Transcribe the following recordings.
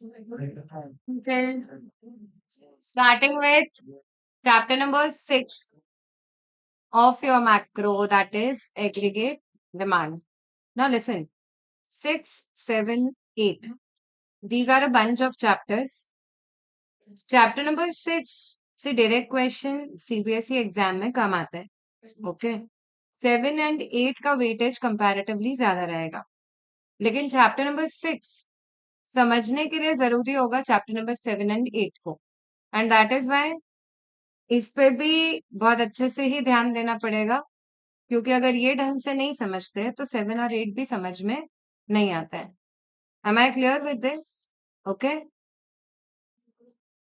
Okay. Starting with chapter number 6 of your macro, that is aggregate demand. Now listen, 6, 7, 8. These are a bunch of chapters. Chapter number 6 से direct question CBSE exam में कम आता है। Okay, 7 and 8 का weightage comparatively ज्यादा रहेगा, लेकिन chapter number 6 समझने के लिए जरूरी होगा चैप्टर नंबर 7 एंड 8 को, एंड दैट इज व्हाई इस पे भी बहुत अच्छे से ही ध्यान देना पड़ेगा, क्योंकि अगर ये ढंग से नहीं समझते तो 7 और 8 भी समझ में नहीं आता है। Am I clear with this? Okay,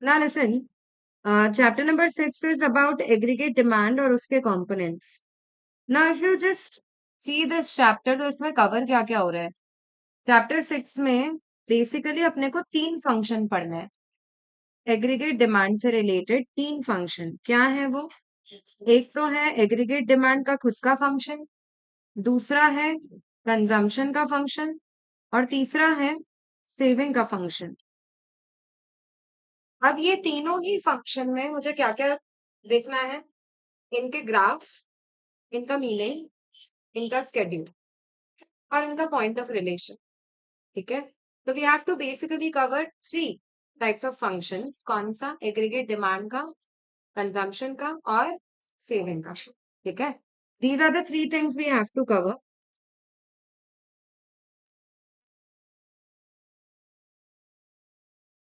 now listen, chapter number 6 is about aggregate demand और उसके components. Now if you just see this chapter, तो इसमें कवर क्या क्या हो रहा है? चैप्टर 6 में बेसिकली अपने को 3 फंक्शन पढ़ना है। एग्रीगेट डिमांड से रिलेटेड 3 फंक्शन क्या है वो? एक तो है एग्रीगेट डिमांड का खुद का फंक्शन, दूसरा है कंजम्पशन का फंक्शन, और तीसरा है सेविंग का फंक्शन। अब ये तीनों ही फंक्शन में मुझे क्या क्या देखना है? इनके ग्राफ, इनका मीनिंग, इनका स्केड्यूल और इनका पॉइंट ऑफ रिलेशन। ठीक है, तो we have to basically cover 3 types of functions. कौन सा? एग्रीगेट डिमांड का, कंजम्पशन का और सेविंग का। ठीक है, these are the 3 things we have to cover.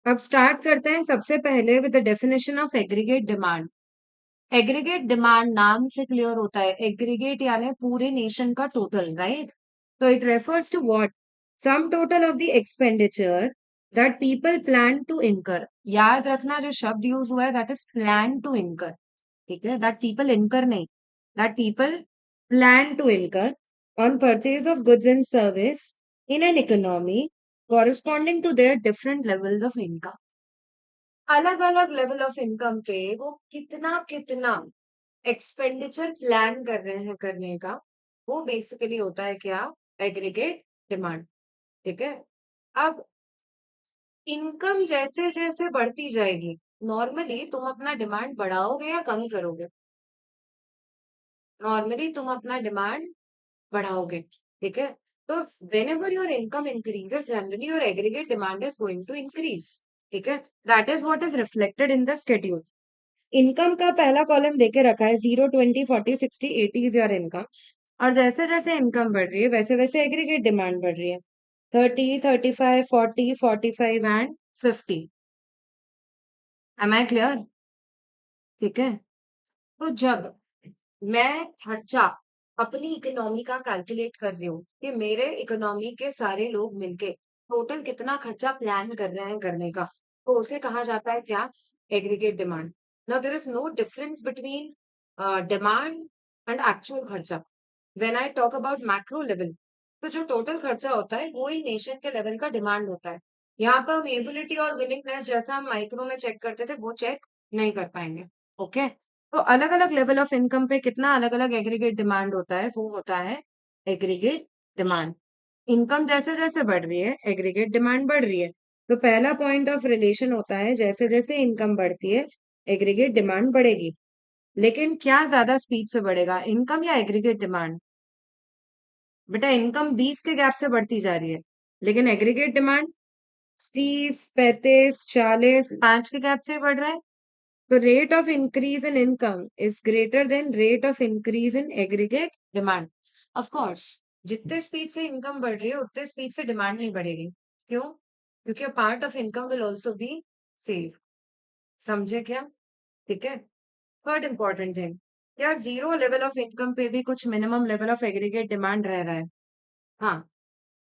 अब स्टार्ट करते हैं सबसे पहले with the definition of aggregate demand. Aggregate demand नाम से क्लियर होता है, एग्रीगेट यानी पूरे नेशन का टोटल, राइट? तो it refers to what? Sum total of the expenditure that people plan to incur. याद रखना, जो शब्द यूज हुआ है दैट इज प्लान टू इनकर। ठीक है, दैट पीपल इनकर नहीं, that people plan to incur on purchase of goods and service in an economy corresponding to their different levels of income। अलग अलग लेवल ऑफ इनकम पे वो कितना कितना एक्सपेंडिचर प्लान कर रहे हैं करने का, वो बेसिकली होता है क्या? Aggregate demand. ठीक है, अब इनकम जैसे जैसे बढ़ती जाएगी, नॉर्मली तुम अपना डिमांड बढ़ाओगे या कम करोगे? नॉर्मली तुम अपना डिमांड बढ़ाओगे। ठीक है, तो whenever your income increases, generally your aggregate demand is going to increase. ठीक है, that is what is reflected in the schedule. Income का पहला कॉलम देके रखा है 0, 20, 40, 60, 80 इज योर इनकम। और जैसे जैसे इनकम बढ़ रही है वैसे वैसे एग्रीगेट डिमांड बढ़ रही है, 30, 35, 40, 45 एंड 50। M I clear? ठीक है, तो जब मैं खर्चा अपनी इकोनॉमी का कैलकुलेट कर रही हूँ कि मेरे इकोनॉमी के सारे लोग मिलके टोटल कितना खर्चा प्लान कर रहे हैं करने का, तो उसे कहा जाता है क्या? Aggregate demand. Now there is no difference between demand and actual खर्चा। When I talk about macro level, तो जो टोटल खर्चा होता है वो ही नेशन के लेवल का डिमांड होता है। यहाँ पर हम एबिलिटी और विलिंगनेस जैसा हम माइक्रो में चेक करते थे वो चेक नहीं कर पाएंगे। ओके, तो अलग अलग लेवल ऑफ इनकम पे कितना अलग अलग एग्रीगेट डिमांड होता है, वो होता है एग्रीगेट डिमांड। इनकम जैसे जैसे बढ़ रही है एग्रीगेट डिमांड बढ़ रही है, तो पहला पॉइंट ऑफ रिलेशन होता है जैसे जैसे इनकम बढ़ती है एग्रीगेट डिमांड बढ़ेगी। लेकिन क्या ज्यादा स्पीड से बढ़ेगा, इनकम या एग्रीगेट डिमांड? बेटा इनकम 20 के गैप से बढ़ती जा रही है, लेकिन एग्रीगेट डिमांड 30, 35, 40, 5 के गैप से बढ़ रहा है। तो rate of increase in income is greater than rate of increase in aggregate demand. Of course, जितने स्पीड से इनकम बढ़ रही है उतने स्पीड से डिमांड नहीं बढ़ेगी। क्यों? क्योंकि a part of income will also be save. समझे क्या? ठीक है, थर्ड इंपॉर्टेंट थिंग, क्या जीरो लेवल ऑफ इनकम पे भी कुछ minimum level of aggregate demand रह रहा है? हाँ,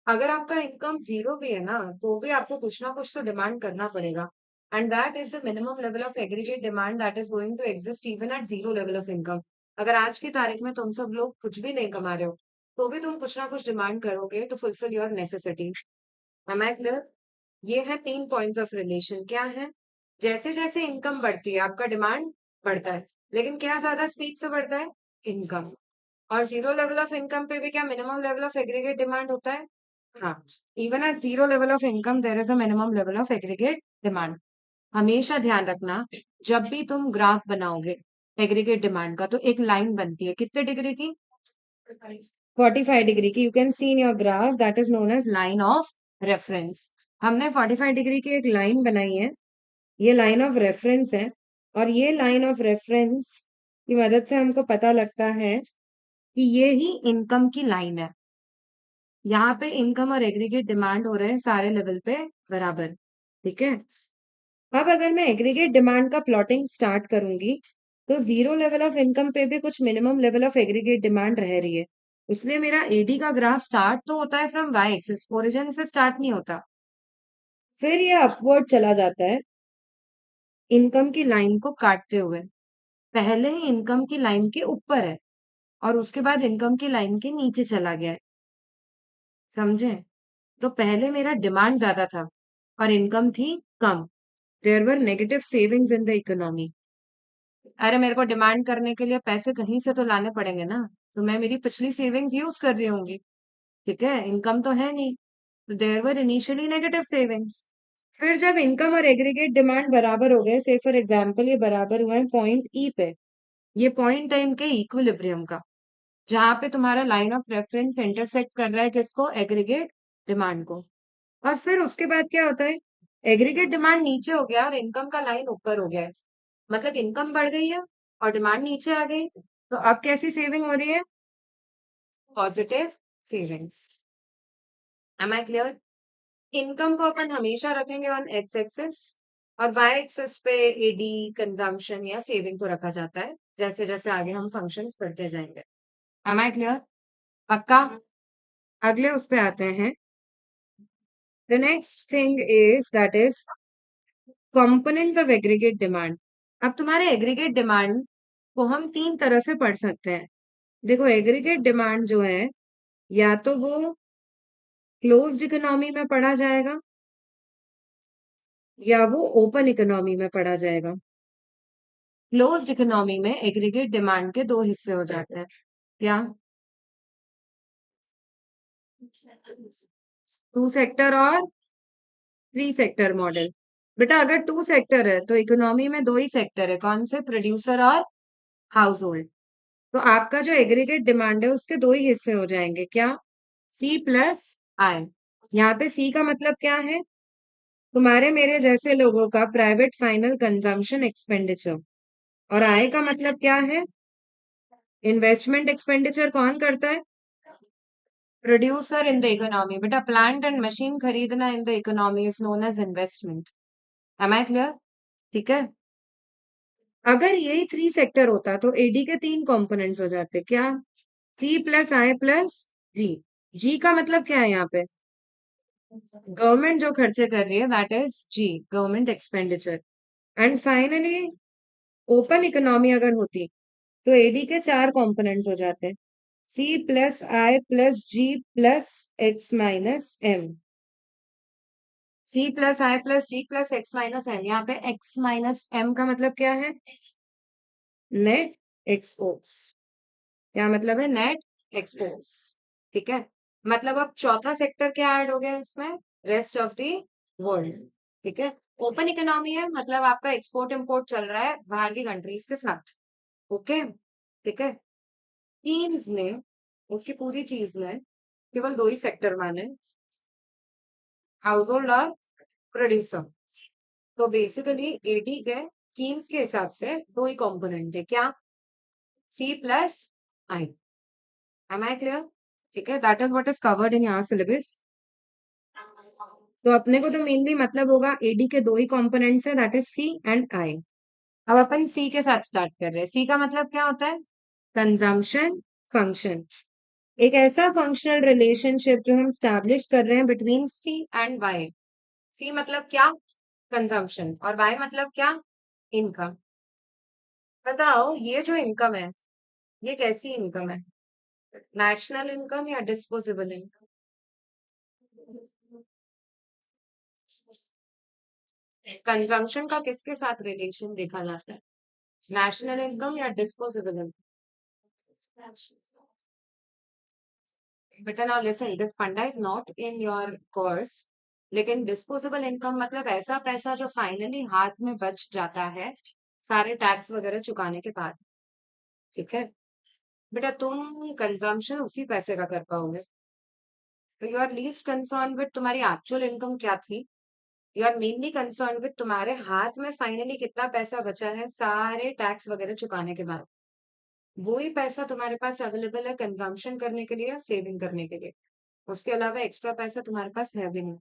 अगर आपका इनकम जीरो भी है ना, तो भी आपको कुछ ना कुछ तो डिमांड करना पड़ेगा, and that is the minimum level of aggregate demand that is going to exist even at zero level of income. अगर आज की तारीख में तुम सब लोग कुछ भी नहीं कमा रहे हो, तो भी तुम कुछ ना कुछ डिमांड करोगे to fulfil your necessity. Am I clear? ये है 3 पॉइंट्स ऑफ रिलेशन। क्या है? जैसे जैसे इनकम बढ़ती है आपका डिमांड बढ़ता है, लेकिन क्या ज्यादा स्पीड से बढ़ता है? इनकम। और जीरो लेवल ऑफ इनकम पे भी क्या minimum level of aggregate demand होता है? हाँ, even at zero level of income there is a minimum level of aggregate demand. हमेशा ध्यान रखना, जब भी तुम ग्राफ बनाओगे एग्रीगेट डिमांड का, तो एक लाइन बनती है कितने डिग्री की? 45 डिग्री की। You can see in your graph that is known as line of reference. हमने 45 डिग्री की एक लाइन बनाई है, ये लाइन ऑफ रेफरेंस है। और ये लाइन ऑफ रेफरेंस की मदद से हमको पता लगता है कि ये ही इनकम की लाइन है। यहाँ पे इनकम और एग्रीगेट डिमांड हो रहे हैं सारे लेवल पे बराबर। ठीक है, अब अगर मैं एग्रीगेट डिमांड का प्लॉटिंग स्टार्ट करूंगी, तो जीरो लेवल ऑफ इनकम पे भी कुछ minimum level of aggregate demand रह रही है। इसलिए मेरा एडी का ग्राफ स्टार्ट तो होता है फ्रॉम वाई एक्सिस, ओरिजिन से स्टार्ट नहीं होता। फिर ये अपवर्ड चला जाता है इनकम की लाइन को काटते हुए। पहले ही इनकम की लाइन के ऊपर है और उसके बाद इनकम की लाइन के नीचे चला गया है। समझे? तो पहले मेरा डिमांड ज्यादा था और इनकम थी कम। There were negative savings in the economy. अरे मेरे को डिमांड करने के लिए पैसे कहीं से तो लाने पड़ेंगे ना, तो मैं मेरी पिछली सेविंग्स यूज कर रही होंगी। ठीक है, इनकम तो है नहीं, तो there were initially negative savings. फिर जब इनकम और एग्रीगेट डिमांड बराबर हो गए, से फॉर एग्जांपल ये बराबर हुआ है पॉइंट ई पे, ये पॉइंट है इनके इक्विलिब्रियम का, जहां पे तुम्हारा लाइन ऑफ रेफरेंस इंटरसेक्ट कर रहा है किसको? एग्रीगेट डिमांड को। और फिर उसके बाद क्या होता है? एग्रीगेट डिमांड नीचे हो गया और इनकम का लाइन ऊपर हो गया है। मतलब इनकम बढ़ गई है और डिमांड नीचे आ गई, तो अब कैसी सेविंग हो रही है? Positive savings. Am I clear? Income को अपन हमेशा रखेंगे ऑन एक्स एक्सिस और वाई एक्सिस पे एडी, कंजम्पशन या सेविंग को रखा जाता है, जैसे जैसे आगे हम फंक्शंस करते जाएंगे। Am I clear? पक्का? अगले उस पे आते हैं। The next thing is that is components of aggregate demand. अब तुम्हारे एग्रीगेट डिमांड को हम तीन तरह से पढ़ सकते हैं। देखो, एग्रीगेट डिमांड जो है, या तो वो क्लोज्ड इकोनॉमी में पढ़ा जाएगा या वो ओपन इकोनॉमी में पढ़ा जाएगा। क्लोज्ड इकोनॉमी में एग्रीगेट डिमांड के दो हिस्से हो जाते हैं। क्या? टू सेक्टर और थ्री सेक्टर मॉडल। बेटा अगर टू सेक्टर है तो इकोनॉमी में दो ही सेक्टर है, कौन से? प्रोड्यूसर और हाउस होल्ड। तो आपका जो एग्रीगेट डिमांड है उसके दो ही हिस्से हो जाएंगे। क्या? सी प्लस आई। यहाँ पे सी का मतलब क्या है? तुम्हारे मेरे जैसे लोगों का प्राइवेट फाइनल कंजम्पशन एक्सपेंडिचर। और आय का मतलब क्या है? इन्वेस्टमेंट एक्सपेंडिचर कौन करता है? Producer in the economy. बेटा प्लांट एंड मशीन खरीदना in the economy is known as investment. Am I clear? ठीक है, अगर यही थ्री सेक्टर होता तो एडी के तीन कंपोनेंट्स हो जाते। क्या? सी प्लस आई प्लस जी। जी का मतलब क्या है यहाँ पे? गवर्नमेंट जो खर्चे कर रही है, that is G, government expenditure. And finally open economy अगर होती तो एडी के चार कंपोनेंट्स हो जाते। C plus I plus G plus X minus M. C plus I plus G plus X minus M. यहाँ पे एक्स माइनस एम का मतलब क्या है? Net exports. क्या मतलब है? Net exports. ठीक है, मतलब अब चौथा सेक्टर क्या ऐड हो गया इसमें? Rest of the world. ठीक है, ओपन इकोनॉमी है, मतलब आपका एक्सपोर्ट इंपोर्ट चल रहा है बाहर की कंट्रीज के साथ। ओके, ठीक है। टीम्स ने, उसकी पूरी चीज में केवल दो ही सेक्टर माने, हाउस होल्ड और प्रोड्यूसर। तो बेसिकली एडी के कीम्स के हिसाब से दो ही कंपोनेंट है। क्या? C plus I. Am I clear? ठीक है, that is what is covered in your syllabus. तो अपने को तो मेनली मतलब होगा एडी के दो ही कंपोनेंट्स है, that is C and I. अब अपन सी के साथ स्टार्ट कर रहे हैं। सी का मतलब क्या होता है? Consumption function. एक ऐसा फंक्शनल रिलेशनशिप जो हम स्टैब्लिश कर रहे हैं बिटवीन सी एंड वाई। सी मतलब क्या? कंजम्पशन। और वाई मतलब क्या? इनकम। बताओ, ये जो इनकम है, ये कैसी इनकम है? नेशनल इनकम या डिस्पोजेबल इनकम? कंजम्पशन का किसके साथ रिलेशन देखा जाता है? नेशनल इनकम या डिस्पोजेबल इनकम? बेटा नाउ लिसन, दिस फंडा is not in your course, लेकिन डिस्पोजेबल इनकम मतलब ऐसा पैसा जो फाइनली हाथ में बच जाता है सारे टैक्स वगैरह चुकाने के बाद। ठीक है बेटा, तुम कंजम्पशन उसी पैसे का कर पाओगे। तो you are least concern with तुम्हारी एक्चुअल इनकम क्या थी, you are mainly concern with तुम्हारे हाथ में फाइनली कितना पैसा बचा है सारे टैक्स वगैरह चुकाने के बाद। वो ही पैसा तुम्हारे पास अवेलेबल है कंजम्पशन करने के लिए या सेविंग करने के लिए। उसके अलावा एक्स्ट्रा पैसा तुम्हारे पास है भी नहीं।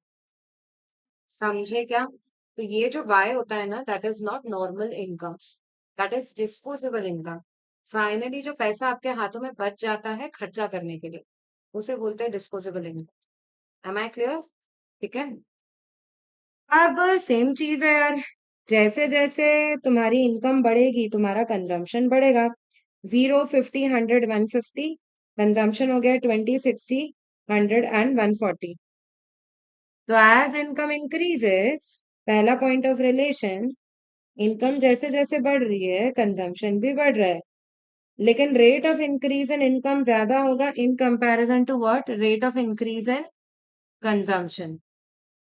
समझे क्या? तो ये जो वाई होता है ना, that is not normal income, that is disposable income. Finally जो पैसा आपके हाथों में बच जाता है खर्चा करने के लिए, उसे बोलते हैं disposable income. Am I clear? ठीक है। अब सेम चीज है यार, जैसे जैसे तुम्हारी इनकम बढ़ेगी तुम्हारा कंजम्पशन बढ़ेगा। 0, 50, 100, 150, कंजम्पशन हो गया 20, 60, 100 एंड 140। तो एज इनकम इंक्रीजेस, पहला पॉइंट ऑफ रिलेशन, इनकम जैसे जैसे बढ़ रही है कंजम्पशन भी बढ़ रहा है, लेकिन rate of increase in income ज्यादा होगा in comparison to what, rate of increase in consumption.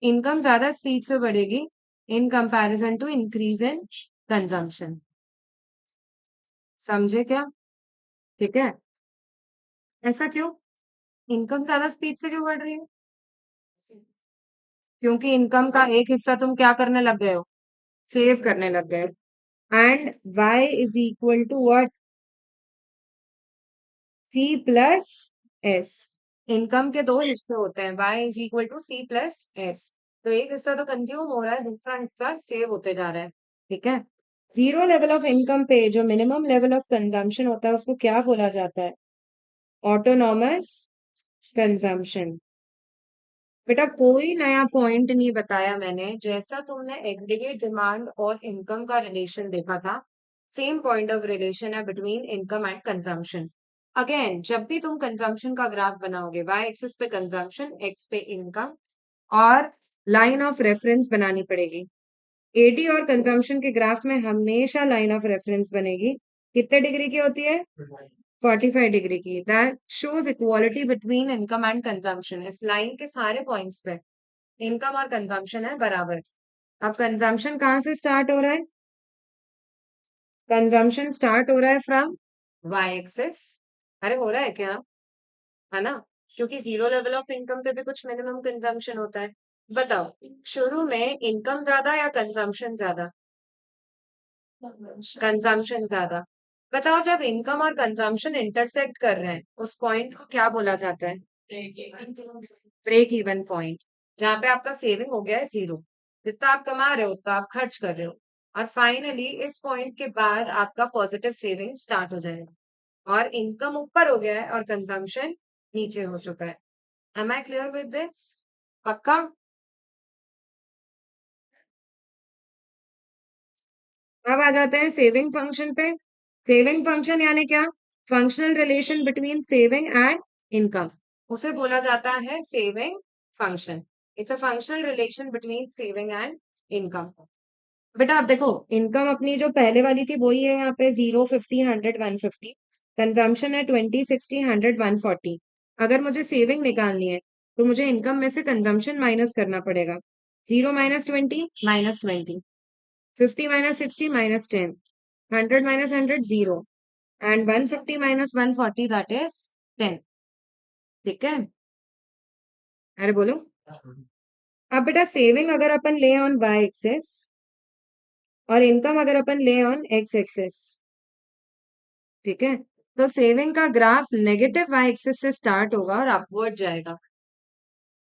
Income ज्यादा स्पीड से बढ़ेगी in comparison to increase in consumption. समझे क्या? ठीक है। ऐसा क्यों? इनकम ज्यादा स्पीड से क्यों बढ़ रही है? क्योंकि इनकम का एक हिस्सा तुम क्या करने लग गए हो, सेव करने लग गए। And y is equal to what, c plus s। Income के दो हिस्से होते हैं, y is equal to c plus s। तो एक हिस्सा तो कंज्यूम हो रहा है, दूसरा हिस्सा सेव होते जा रहा है। ठीक है। जीरो लेवल ऑफ इनकम पे जो मिनिमम लेवल ऑफ कंजम्पशन होता है उसको क्या बोला जाता है? Autonomous consumption. बेटा कोई नया पॉइंट नहीं बताया मैंने, जैसा तुमने एग्रीगेट डिमांड और इनकम का रिलेशन देखा था, सेम पॉइंट ऑफ रिलेशन है between income and consumption. Again जब भी तुम कंजम्पशन का ग्राफ बनाओगे, वाई एक्सिस पे कंजम्पशन, एक्स पे इनकम, और लाइन ऑफ रेफरेंस बनानी पड़ेगी। एडी और कंजम्पशन के ग्राफ में हमेशा लाइन ऑफ रेफरेंस बनेगी, कितने डिग्री की होती है? 45 डिग्री की। That shows equality between income and consumption. इस लाइन के सारे पॉइंट्स पे इनकम और कंजम्पशन है बराबर। अब कंजम्पशन कहाँ से स्टार्ट हो रहा है? कंजम्पशन स्टार्ट हो रहा है फ्रॉम वाई एक्सिस। अरे हो रहा है क्या? है ना? क्योंकि जीरो लेवल ऑफ इनकम पे भी कुछ मिनिमम कंजम्पशन होता है। बताओ, शुरू में इनकम ज्यादा या कंजम्पशन ज्यादा? कंजम्पशन ज्यादा। बताओ, जब इनकम और कंजम्पशन इंटरसेक्ट कर रहे हैं उस पॉइंट को क्या बोला जाता है? Break even point. जहां पे आपका सेविंग हो गया है जीरो, जितना आप कमा रहे हो उतना आप खर्च कर रहे हो, और फाइनली इस पॉइंट के बाद आपका पॉजिटिव सेविंग स्टार्ट हो जाएगा, और इनकम ऊपर हो गया है और कंजम्पशन नीचे हो चुका है। Am I clear with this? पक्का? अब आ जाते हैं सेविंग फंक्शन पे। सेविंग फंक्शन यानी क्या? Functional relation between saving and income, उसे बोला जाता है saving function. It's a functional relation between saving and income. बेटा आप देखो, इनकम अपनी जो पहले वाली थी वही है यहाँ पे, 0, 50, 100, 150। कंजम्पशन है 20, 60, 100, 140। अगर मुझे सेविंग निकालनी है तो मुझे इनकम में से कंजम्पशन माइनस करना पड़ेगा। 0 - 20 - 20, 50 - 60 - 10, 100 - 100, 0, and 150 - 140, that is 10। ठीक है। अरे बोलो। अब बेटा सेविंग अगर अपन ले ऑन वाई एक्सेस और इनकम अगर अपन ले ऑन एक्स एक्सेस, ठीक है, तो सेविंग का ग्राफ नेगेटिव वाई एक्सिस से स्टार्ट होगा और अपवर्ड जाएगा।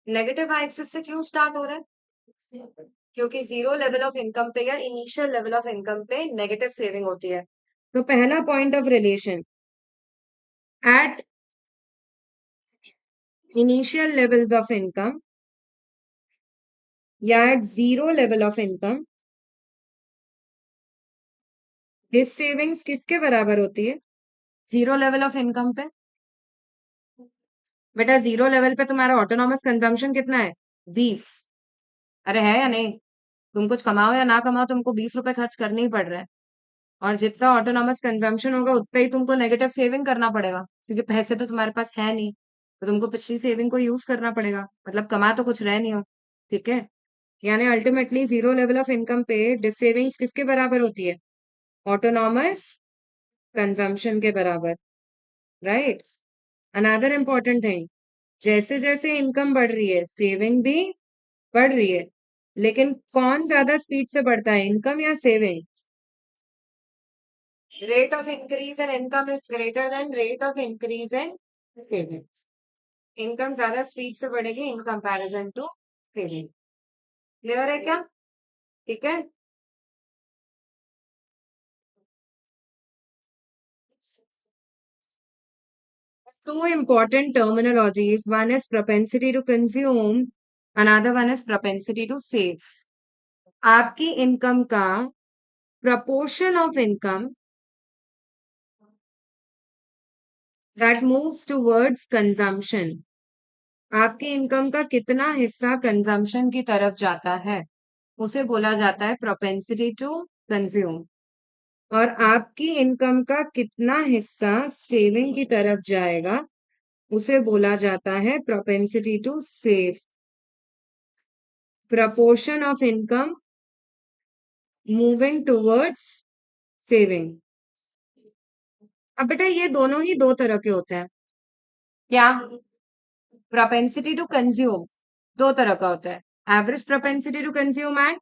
नेगेटिव वाई एक्सिस से क्यों स्टार्ट हो रहा है? क्योंकि जीरो लेवल ऑफ इनकम पे या इनिशियल लेवल ऑफ इनकम पे नेगेटिव सेविंग होती है। तो पहला point of relation, at initial levels of income या at zero level of income, this savings किसके बराबर होती है? जीरो लेवल ऑफ इनकम पे। बेटा जीरो लेवल पे तुम्हारा ऑटोनॉमस कंजम्पशन कितना है? 20। अरे है या नहीं? तुम कुछ कमाओ या ना कमाओ, तुमको 20 रुपए खर्च करने ही पड़ रहा है, और जितना ऑटोनॉमस कंजम्पशन होगा उतना ही तुमको नेगेटिव सेविंग करना पड़ेगा, क्योंकि पैसे तो तुम्हारे पास है नहीं। तो तुमको पिछली सेविंग को यूज करना पड़ेगा, मतलब कमा तो कुछ रहे नहीं हो। ठीक है, यानी ultimately zero level of income पे डिस सेविंग्स किसके बराबर होती है? ऑटोनॉमस कंजम्पशन के बराबर, राइट। अनदर इम्पोर्टेंट थिंग, जैसे जैसे इनकम बढ़ रही है सेविंग भी बढ़ रही है, लेकिन कौन ज्यादा स्पीड से बढ़ता है, इनकम या saving? Rate of increase in income is greater than rate of increase in savings. Income ज्यादा स्पीड से बढ़ेगी in comparison to saving. Clear है क्या? ठीक है। Two important terminologies. One is propensity to consume, another one is propensity to save. आपकी income का proportion of income that moves towards consumption, आपकी इनकम का कितना हिस्सा कंजम्पशन की तरफ जाता है, उसे बोला जाता है प्रोपेंसिटी टू कंज्यूम। और आपकी इनकम का कितना हिस्सा सेविंग की तरफ जाएगा, उसे बोला जाता है propensity to save. Proportion of income moving towards saving. अब बेटा ये दोनों ही दो तरह के होते हैं। क्या? प्रोपेंसिटी टू कंज्यूम दो तरह का होता है, average propensity to consume and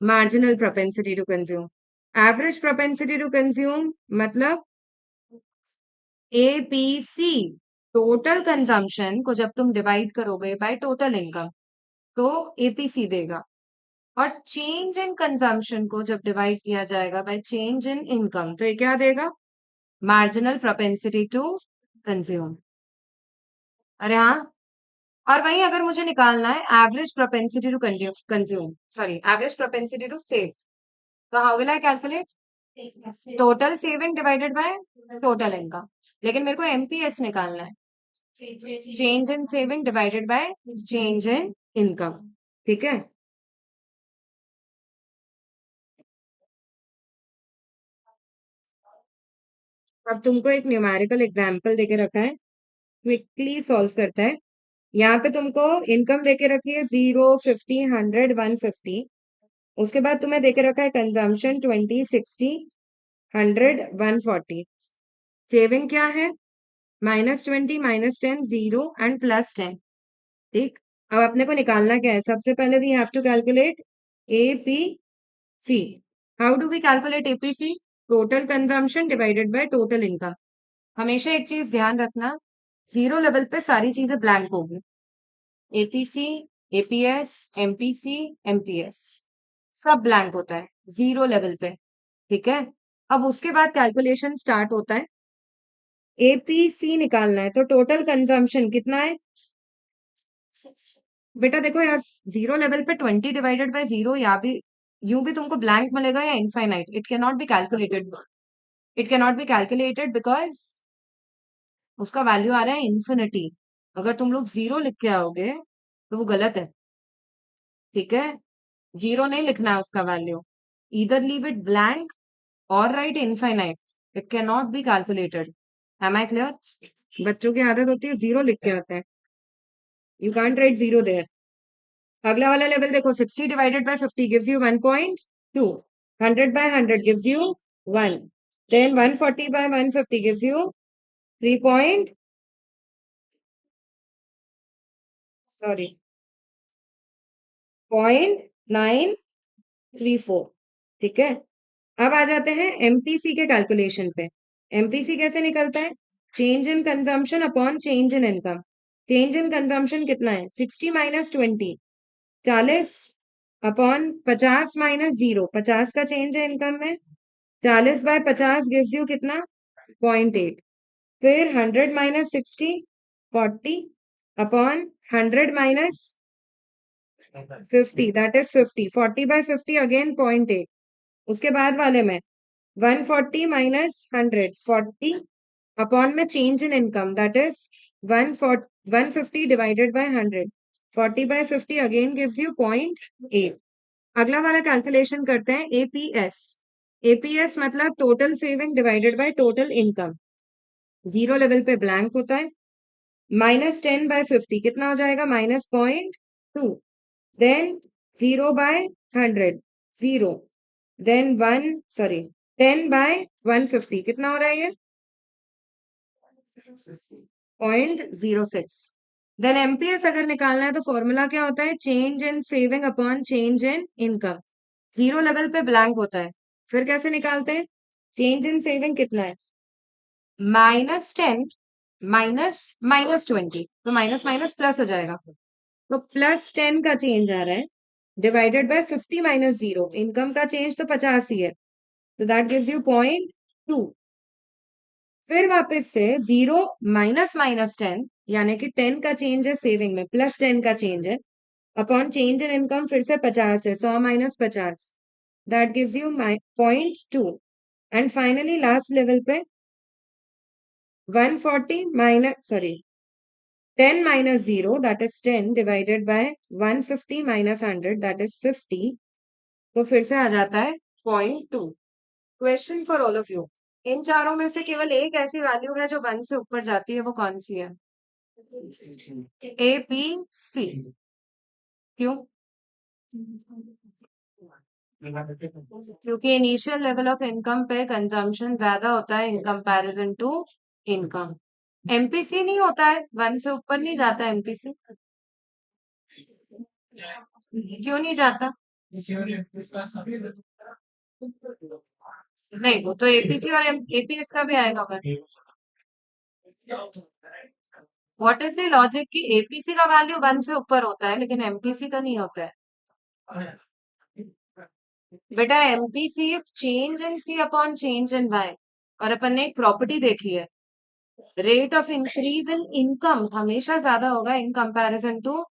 marginal propensity to consume. Average propensity to consume मतलब एपीसी, टोटल कंजम्पशन को जब तुम डिवाइड करोगे बाय टोटल इनकम तो एपीसी देगा, और चेंज इन कंजम्पशन को जब डिवाइड किया जाएगा बाय चेंज इन इनकम तो ये क्या देगा? Marginal propensity to consume. अरे हाँ, और वही अगर मुझे निकालना है average propensity to consume, sorry average propensity to save, तो how will I calculate? Total saving divided by total income. लेकिन मेरे को एमपीएस निकालना है, change in saving divided by change in income. ठीक है, अब तुमको एक न्यूमेरिकल एग्जांपल देके रखा है, क्विकली सॉल्व करता है। यहाँ पे तुमको इनकम देके रखी है 0, 50, 100, 150। उसके बाद तुम्हें देके रखा है कंजम्पशन 20, 60, 100, 140। सेविंग क्या है? -20, -10, 0 एंड +10। ठीक, अब अपने को निकालना क्या है? सबसे पहले we have to calculate APC. How do we calculate APC? Total consumption divided by total income. हमेशा एक चीज ध्यान रखना, जीरो लेवल पे सारी चीजें ब्लैंक होगी, एपीसी, एपीएस, एमपीसी, एमपीएस सब ब्लैंक होता है जीरो लेवल पे। ठीक है, अब उसके बाद कैलकुलेशन स्टार्ट होता है। एपीसी निकालना है तो टोटल कंजम्पशन कितना है? बेटा देखो यार, जीरो लेवल पे 20 डिवाइडेड बाय जीरो, या भी यूं भी तुमको ब्लैंक मिलेगा या infinite, it can not be calculated. It can not be calculated because उसका वैल्यू आ रहा है इन्फिनिटी। अगर तुम लोग जीरो लिख के आओगे तो वो गलत है। ठीक है, जीरो नहीं लिखना है उसका value, either leave it blank और write infinite, it can not be calculated. Am I clear? बच्चों की आदत होती है जीरो लिख के आते हैं, you can't write zero there. अगला वाला लेवल देखो, 60 divided by 50 gives you 1.2, 100 by 100 gives you 1, then 140 by 150 gives you 3 point, sorry 0.934। ठीक है, अब आ जाते हैं एमपीसी के कैलकुलेशन पे। एमपीसी कैसे निकलता है? Change in consumption upon change in income. Change in consumption कितना है? 60 माइनस 20, 40 अपॉन 50 माइनस 0, 50 का चेंज है इनकम में, 40 बाय 50 गिव्स यू कितना? 0.8। फिर 100 minus 60, 40 upon 100 minus 50, that is 50, 40 by 50 again 0.8। उसके बाद वाले में 140 माइनस 100, 40 अपॉन में change in income that is 150 divided by 100, 40 by 50 again gives you 0.8। अगला वाला कैलकुलेशन करते हैं एपीएस। एपीएस मतलब total saving divided by total income. Zero level पे ब्लैंक होता है, -10/50 कितना हो जाएगा? -0.2। देन 0/100 0। देन 10/150 कितना हो रहा है ये? 0.06। देन एमपीएस अगर निकालना है तो फॉर्मूला क्या होता है? Change in saving upon change in income. Zero level पे ब्लैंक होता है, फिर कैसे निकालते हैं? चेंज इन सेविंग कितना है? -10 माइनस -20, तो माइनस माइनस प्लस हो जाएगा। तो +10 का चेंज आ रहा है, डिवाइडेड बाय 50 माइनस 0। इनकम का चेंज तो 50 ही है, तो दैट गिव्स यू 0.2। फिर वापस से 0 माइनस -10, यानी कि 10 का चेंज है सेविंग में, +10 का चेंज है, अपॉन चेंज इन इनकम फिर से 50 है, 100 minus 50, that gives you 0.2। And finally last level पे 140 minus 10 minus 0, that is 10 divided by 150 minus 100, that is 50। तो फिर से आ जाता है 0.2। Question for all of you, इन चारों में से केवल एक ऐसी वैल्यू है जो 1 से ऊपर जाती है, वो कौन सी है? A B C. क्यों? क्योंकि इनिशियल लेवल ऑफ इनकम पे कंजम्पशन ज्यादा होता है in comparison to income. MPC नहीं होता है, 1 से ऊपर नहीं जाता एमपीसी। क्यों नहीं जाता? नहीं, वो तो एपीसी और एपीएस का भी आएगा। व्हाट इज द लॉजिक कि एपीसी का वैल्यू 1 से ऊपर होता है लेकिन एमपीसी का नहीं होता है? बेटा MPC is change in C upon change in Y. और अपन ने एक प्रॉपर्टी देखी है, rate of increase in income हमेशा ज्यादा होगा in comparison to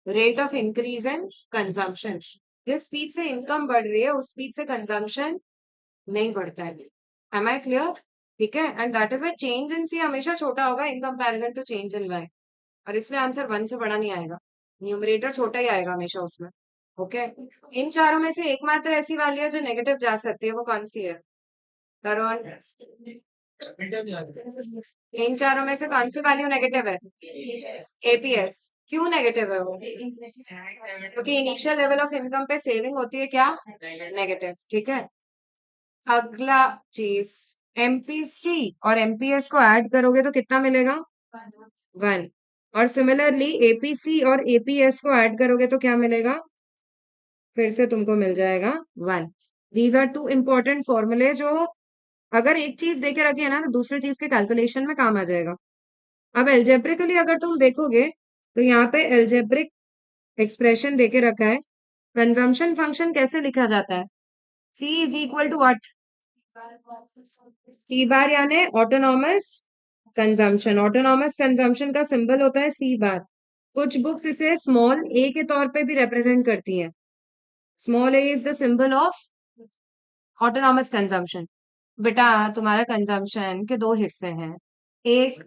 rate of increase in consumption. जिस स्पीड से इनकम बढ़ रही है उस स्पीड से कंजम्पशन नहीं बढ़ता है। Am I clear? ठीक है, and that is why change in C हमेशा छोटा होगा in comparison to change in Y, और इसलिए आंसर 1 से बड़ा नहीं आएगा, न्यूमरेटर छोटा ही आएगा हमेशा उसमें। ओके, इन चारों में से एकमात्र ऐसी वैल्यू है जो नेगेटिव जा सकती है, वो कौन सी है तरुण? इन चारों में से कौन सी वैल्यू नेगेटिव है? एपीएस। क्यों नेगेटिव है वो? क्योंकि इनिशियल लेवल ऑफ इनकम पे सेविंग होती है क्या? नेगेटिव। ठीक है, अगला चीज, एमपीसी और एमपीएस को ऐड करोगे तो कितना मिलेगा? 1। और सिमिलरली एपीसी और एपीएस को ऐड करोगे तो क्या मिलेगा? फिर से तुमको मिल जाएगा 1। दीज आर टू इंपॉर्टेंट फॉर्मूले जो अगर एक चीज देके रखी है ना तो दूसरी चीज के कैलकुलेशन में काम आ जाएगा। अब एल्जेब्रिकली अगर तुम देखोगे तो यहाँ पे एल्जेब्रिक एक्सप्रेशन देके रखा है। कंजम्पशन फंक्शन कैसे लिखा जाता है? सी इज इक्वल टू व्हाट? सी बार यानी ऑटोनॉमस कंजम्पशन। ऑटोनॉमस कंजम्पशन का सिंबल होता है सी बार। कुछ बुक्स इसे स्मॉल ए के तौर पे भी रिप्रेजेंट करती हैं। Small A is the symbol of autonomous consumption. बेटा तुम्हारा कंजम्पशन के दो हिस्से हैं, एक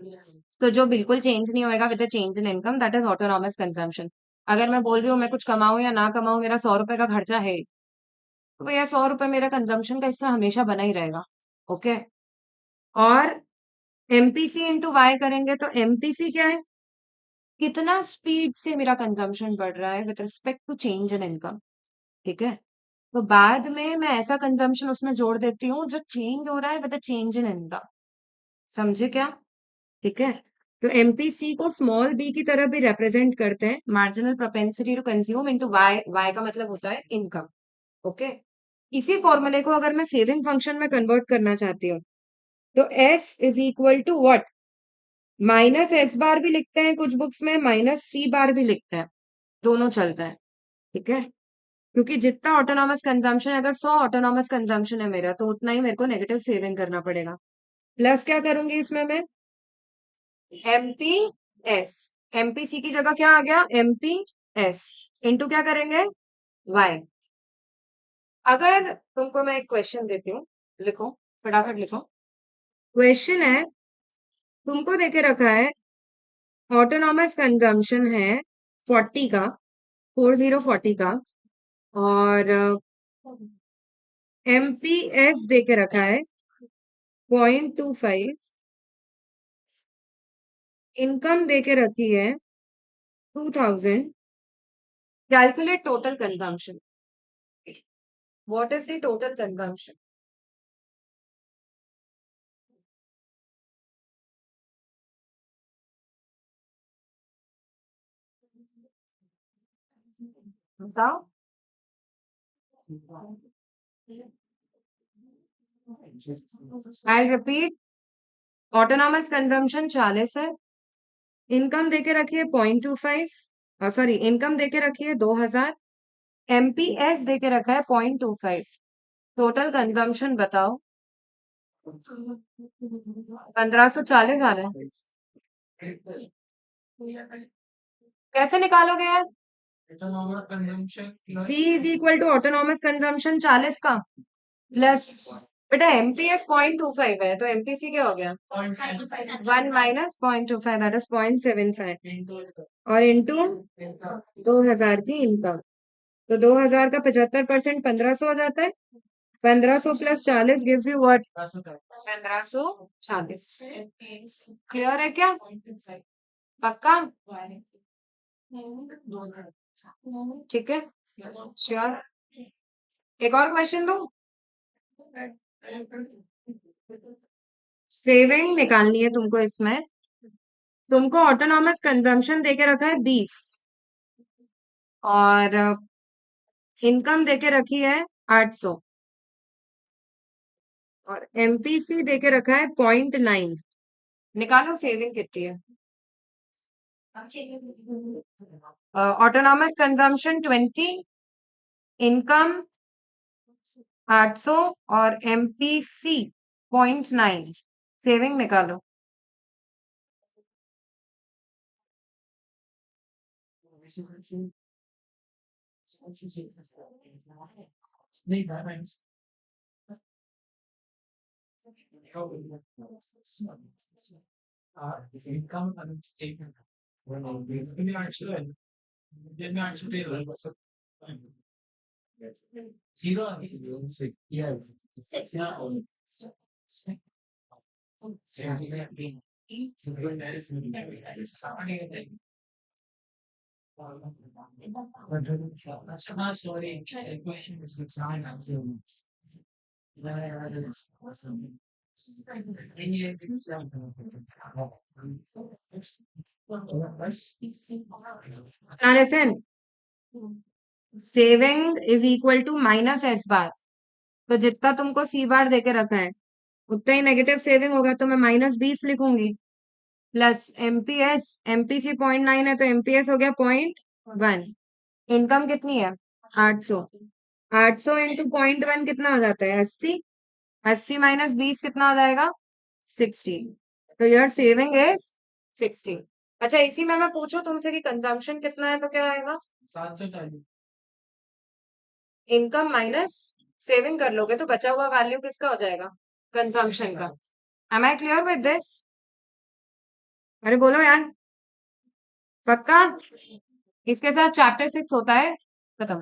तो जो बिल्कुल चेंज नहीं होएगा with the change in income, that is autonomous consumption. अगर मैं बोल रही हूँ मैं कुछ कमाऊं या ना कमाऊं, मेरा 100 रुपए का खर्चा है, तो भैया 100 रुपए मेरा कंजम्पशन का हिस्सा हमेशा बना ही रहेगा। ओके, और एमपीसी इंटू वाई करेंगे तो एमपीसी क्या है? कितना स्पीड से मेरा कंजम्पशन बढ़ रहा है with respect to change in income. ठीक है, तो बाद में मैं ऐसा कंजम्पशन उसमें जोड़ देती हूँ जो चेंज हो रहा है विद चेंज इन इनकम। समझे क्या? ठीक है, तो एमपीसी को स्मॉल बी की तरह भी रिप्रेजेंट करते हैं, marginal propensity to consume into Y. Y का मतलब होता है इनकम। ओके, इसी फॉर्मूले को अगर मैं सेविंग फंक्शन में कन्वर्ट करना चाहती हूँ तो S is equal to what? Minus S bar भी लिखते हैं कुछ बुक्स में, माइनस सी बार भी लिखते हैं, दोनों चलता है। ठीक है, क्योंकि जितना ऑटोनॉमस कंजम्पशन, अगर 100 ऑटोनॉमस कंजम्पशन है मेरा तो उतना ही मेरे को नेगेटिव सेविंग करना पड़ेगा। प्लस क्या करूंगी इसमें मैं? MP S. एमपीसी की जगह क्या आ गया? एमपी एस इंटू क्या करेंगे? वाई। अगर तुमको मैं एक क्वेश्चन देती हूँ, लिखो, फटाफट लिखो। क्वेश्चन है, तुमको देके रखा है ऑटोनॉमस कंजम्पशन है 40 का, 40 का, और एमपीएस देके रखा है 0.25, इनकम दे के रखी है 2000, calculate total consumption. What is the total consumption? बताओ। आई रिपीट, ऑटोनॉमस कंजम्पशन 40 है, इनकम देके रखी है 0.25, सॉरी इनकम देके रखी है 2000, एमपीएस देके रखा है 0.25। टोटल कंजम्पशन बताओ। 1540 आ रहा है। कैसे निकालोगे यार? C is equal to autonomous consumption 40 का प्लस, बेटा एमपीएस 0.25 है तो एमपीसी क्या हो गया? 1 - 0.25, दैट इज 0.75, और इंटू 2000 की इनकम। तो 2000 का 75% 1500 हो जाता है। 1500 plus 40 gives you what? 1540। Clear है क्या? पक्का? ठीक है, श्योर। एक और क्वेश्चन दो। सेविंग निकालनी है तुमको इसमें। तुमको ऑटोनॉमस कंजम्पशन देके रखा है 20, और इनकम देके रखी है 800, और एमपीसी देके रखा है 0.9। निकालो सेविंग कितनी है। ऑटोनॉमस कंजम्पशन 20, इनकम 800 और एमपीसी 0.9। सेविंग निकालो। Now listen, saving is equal to minus S bar. तो जितना तुमको सी बार देके रखा है उतना ही नेगेटिव सेविंग होगा, तो मैं -20 लिखूंगी, प्लस एमपीएस, एमपीसी 0.9 है तो एमपीएस हो गया 0.1। इनकम कितनी है? 800। 800 इंटू 0.1 कितना हो जाता है? 80। 80 -20 कितना हो जाएगा? 60। तो योर सेविंग इज 60। अच्छा, इसी में मैं पूछूं तुमसे कि कंजम्पशन कितना है तो क्या आएगा? इनकम माइनस सेविंग कर लोगे तो बचा हुआ वैल्यू किसका हो जाएगा? कंजम्पशन का। Am I clear with this? अरे बोलो यार, पक्का? इसके साथ चैप्टर 6 होता है खत्म।